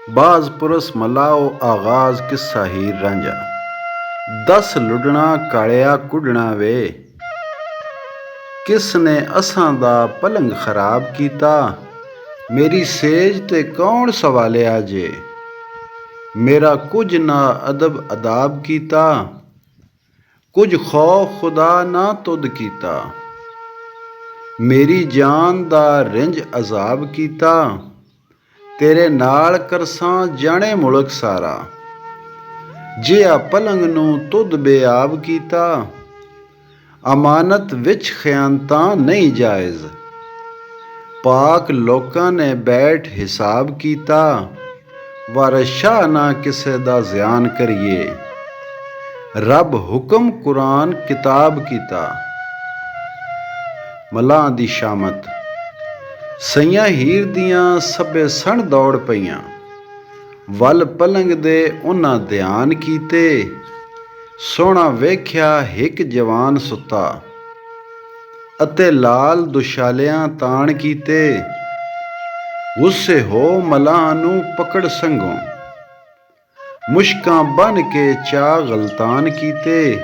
ਬਾਜ਼ ਪੁਰਸ ਮਲਾਓ ਆਗਾਜ਼ ਕਿੱਸਾ ਹੀਰ ਰਾਂਝਾ। 10 ਲੁੱਡਣਾ ਕਾਲਿਆ ਕੁੱਡਣਾ ਵੇ, ਕਿਸ ਨੇ ਅਸਾਂ ਦਾ ਪਲੰਗ ਖਰਾਬ ਕੀਤਾ। ਮੇਰੀ ਸੇਜ ਤੇ ਕੌਣ ਸਵਾਲਿਆ ਜੇ, ਮੇਰਾ ਕੁਝ ਨਾ ਅਦਬ ਅਦਾਬ ਕੀਤਾ। ਕੁਝ ਖੌਫ ਖੁਦਾ ਨਾ ਤੁਧ ਕੀਤਾ, ਮੇਰੀ ਜਾਨ ਦਾ ਰਿੰਜ ਅਜ਼ਾਬ ਕੀਤਾ। ਤੇਰੇ ਨਾਲ ਕਰਸਾਂ ਜਾਣੇ ਮੁਲਕ ਸਾਰਾ, ਜਿਹਾ ਪਲੰਗ ਨੂੰ ਤੁਧ ਬੇਆਬ ਕੀਤਾ। ਅਮਾਨਤ ਵਿੱਚ ਖਿਆਨਤਾਂ ਨਹੀਂ ਜਾਇਜ਼, ਪਾਕ ਲੋਕਾਂ ਨੇ ਬੈਠ ਹਿਸਾਬ ਕੀਤਾ। ਵਾਰਸ ਸ਼ਾਹ ਨਾ ਕਿਸੇ ਦਾ ਜ਼ਿਆਨ ਕਰੀਏ, ਰੱਬ ਹੁਕਮ ਕੁਰਾਨ ਕਿਤਾਬ ਕੀਤਾ। ਮਲਾਹ ਦੀ ਸ਼ਾਮਤ। ਸਈਆਂ ਹੀਰ ਦੀਆਂ ਸਭੇ ਸਣ ਦੌੜ ਪਈਆਂ, ਵੱਲ ਪਲੰਗ ਦੇ ਉਹਨਾਂ ਧਿਆਨ ਕੀਤੇ। ਸੋਹਣਾ ਵੇਖਿਆ ਇੱਕ ਜਵਾਨ ਸੁੱਤਾ, ਅਤੇ ਲਾਲ ਦੁਸ਼ਾਲਿਆਂ ਤਾਣ ਕੀਤੇ। ਗੁੱਸੇ ਹੋ ਮਲਾਹ ਨੂੰ ਪਕੜ ਸੰਗੋਂ, ਮੁਸ਼ਕਾਂ ਬੰਨ ਕੇ ਚਾਹ ਗਲਤਾਨ ਕੀਤੇ।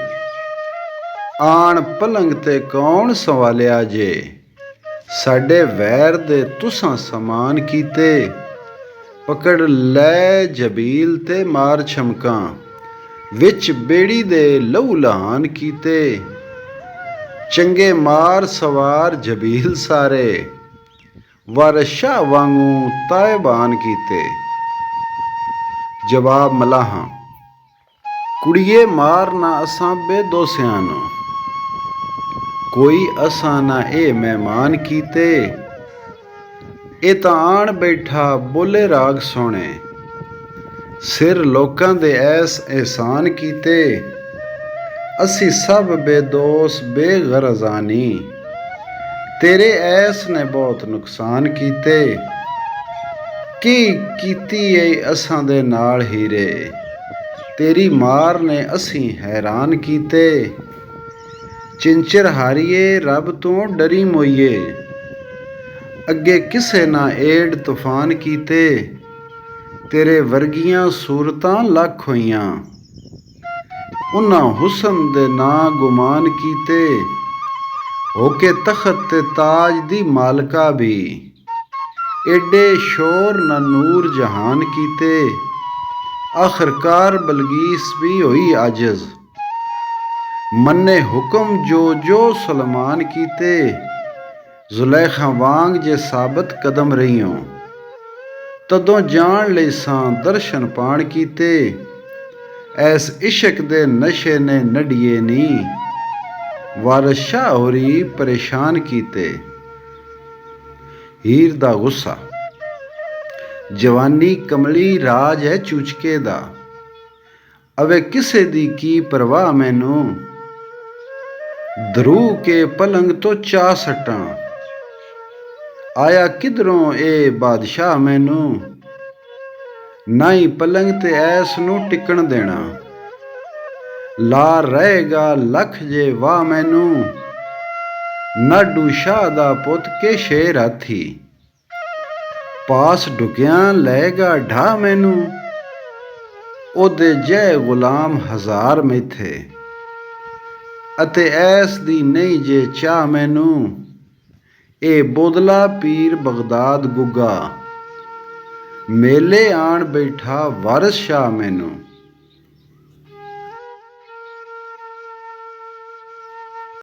ਆਣ ਪਲੰਗ ਤੇ ਕੌਣ ਸਵਾਲਿਆ ਜੇ, ਸਾਡੇ ਵੈਰ ਦੇ ਤੁਸਾਂ ਸਮਾਨ ਕੀਤੇ। ਪਕੜ ਲੈ ਜਬੀਲ ਤੇ ਮਾਰ ਛਮਕਾਂ, ਵਿੱਚ ਬੇੜੀ ਦੇ ਲਹੂ ਲਹਾਨ ਕੀਤੇ। ਚੰਗੇ ਮਾਰ ਸਵਾਰ ਜਬੀਲ ਸਾਰੇ, ਵਾਰਸ ਸ਼ਾਹ ਵਾਂਗੂ ਤਾਇਬਾਨ ਕੀਤੇ। ਜਵਾਬ ਮਲਾਹਾਂ। ਕੁੜੀਏ ਮਾਰ ਨਾ ਅਸਾਂ ਬੇਦੋਸਿਆਂ ਨੂੰ, ਕੋਈ ਅਸਾਂ ਨਾ ਇਹ ਮਹਿਮਾਨ ਕੀਤੇ। ਇਹ ਤਾਂ ਆਣ ਬੈਠਾ ਬੋਲੇ ਰਾਗ ਸੋਹਣੇ, ਸਿਰ ਲੋਕਾਂ ਦੇ ਐਸ ਅਹਿਸਾਨ ਕੀਤੇ। ਅਸੀਂ ਸਭ ਬੇਦੋਸ ਬੇਗਰਜ਼ਾਨੀ, ਤੇਰੇ ਐਸ ਨੇ ਬਹੁਤ ਨੁਕਸਾਨ ਕੀਤੇ। ਕੀ ਕੀਤੀ ਏ ਅਸਾਂ ਦੇ ਨਾਲ ਹੀਰੇ, ਤੇਰੀ ਮਾਰ ਨੇ ਅਸੀਂ ਹੈਰਾਨ ਕੀਤੇ। ਚਿੰਚਰ ਹਾਰੀਏ ਰੱਬ ਤੋਂ ਡਰੀ ਮੋਈਏ, ਅੱਗੇ ਕਿਸੇ ਨਾ ਏਡ ਤੂਫਾਨ ਕੀਤੇ। ਤੇਰੇ ਵਰਗੀਆਂ ਸੂਰਤਾਂ ਲੱਖ ਹੋਈਆਂ, ਉਹਨਾਂ ਹੁਸਨ ਦੇ ਨਾਂ ਗੁਮਾਨ ਕੀਤੇ। ਹੋ ਕੇ ਤਖਤ ਤੇ ਤਾਜ ਦੀ ਮਾਲਕਾ ਵੀ, ਏਡੇ ਸ਼ੋਰ ਨਾ ਨੂਰ ਜਹਾਨ ਕੀਤੇ। ਆਖਰਕਾਰ ਬਲਗੀਸ ਵੀ ਹੋਈ ਆਜਜ਼, ਮੰਨੇ ਹੁਕਮ ਜੋ ਜੋ ਸੁਲੇਮਾਨ ਕੀਤੇ। ਜ਼ੁਲੈਖਾਂ ਵਾਂਗ ਜੇ ਸਾਬਤ ਕਦਮ ਰਹੀਓ, ਤਦੋਂ ਜਾਣ ਲਈ ਸਾਂ ਦਰਸ਼ਨ ਪਾਣ ਕੀਤੇ। ਐਸ ਇਸ਼ਕ ਦੇ ਨਸ਼ੇ ਨੇ ਨੱਡੀਏ ਨੀ, ਵਾਰਸ ਸ਼ਾਹ ਹੋਰੀ ਪਰੇਸ਼ਾਨ ਕੀਤੇ। ਹੀਰ ਦਾ ਗੁੱਸਾ। ਜਵਾਨੀ ਕਮਲੀ ਰਾਜ ਹੈ ਚੂਚਕੇ ਦਾ, ਅਵੇ ਕਿਸੇ ਦੀ ਕੀ ਪਰਵਾਹ ਮੈਨੂੰ। ਧਰੂ ਕੇ ਪਲੰਗ ਤੋਂ ਚਾਹ ਸੱਟਾਂ, ਆਇਆ ਕਿਧਰੋਂ ਇਹ ਬਾਦਸ਼ਾਹ ਮੈਨੂੰ। ਨਾ ਹੀ ਪਲੰਗ ਤੇ ਐਸ ਨੂੰ ਟਿਕਣ ਦੇਣਾ, ਲਾ ਰਹੇਗਾ ਲੱਖ ਜੇ ਵਾਹ ਮੈਨੂੰ। ਨਾਡੂ ਸ਼ਾਹ ਦਾ ਪੁੱਤ ਕੇ ਸ਼ੇਰ ਹਾਥੀ, ਪਾਸ ਢੁਕਿਆਂ ਲਏਗਾ ਢਾ ਮੈਨੂੰ। ਉਹਦੇ ਜੈ ਗੁਲਾਮ ਹਜ਼ਾਰ ਮੈਥੇ, ਅਤੇ ਐਸ ਦੀ ਨਹੀਂ ਜੇ ਚਾਹ ਮੈਨੂੰ। ਇਹ ਬੋਦਲਾ ਪੀਰ ਬਗਦਾਦ ਗੁੱਗਾ, ਮੇਲੇ ਆਣ ਬੈਠਾ ਵਾਰਸ ਸ਼ਾਹ ਮੈਨੂੰ।